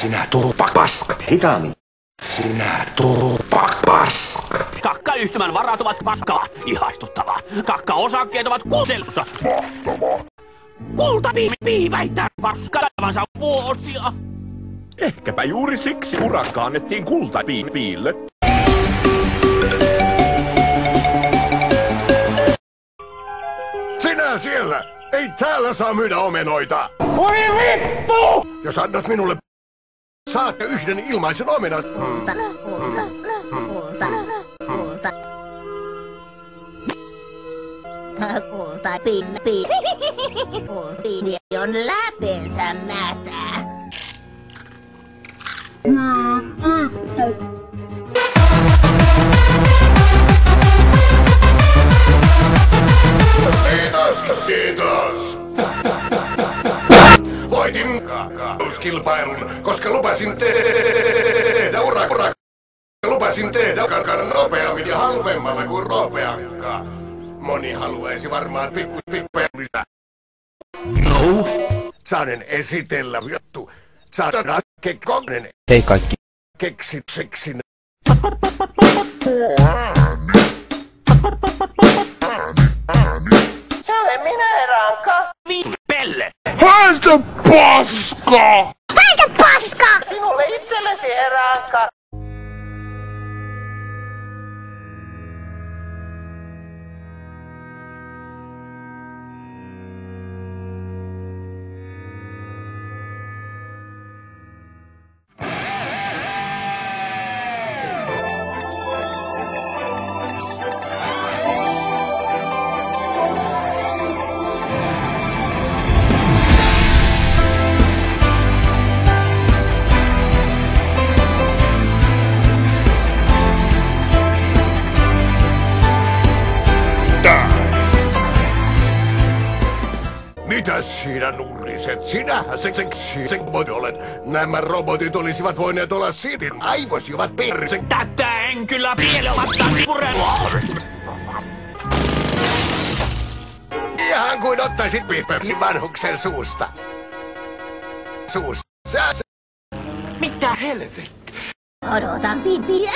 Sinä turpapaska. Hitaammin. Sinä turpapaska. Kakkayhtymän varat ovat paskaa. Ihastuttavaa. Kakkaosakkeet ovat kuuselussa. Mahtavaa. Kultapiipi väittää paskailevansa vuosia. Ehkäpä juuri siksi urakka annettiin kultapiipille. Sinä siellä! Ei täällä saa myydä omenoita! Voi vittu! Jos annat minulle saat yhden ilmaisen omenan. Kulta. Kulta pimpi. Kulti on läpensä mätä. Kiitos! Voitin kilpailun, koska lupasin tehdä urakka. Lupasin tehdä urakan nopeammin ja halvemmalla kuin Roopeankka. Moni haluaisi varmaan pikkuja. No? Saanen esitellä juttu. Saadaan kekkonen. Hei kaikki. Keksit seksin. Se olen minä, Eranka. Pelle! Haista paska! Haista paska! Sinulle itsellesi, Eranka. Mitäs siinä nurriset? Sinähän se robotti olet. Nämä robotit olisivat voineet olla sitin. Aivosi ovat perse. Tätä en kyllä piilomatta purella. Ihan kuin ottaisit piipelin vanhuksen suusta. Mitä helvettiä? Odotan pipiä.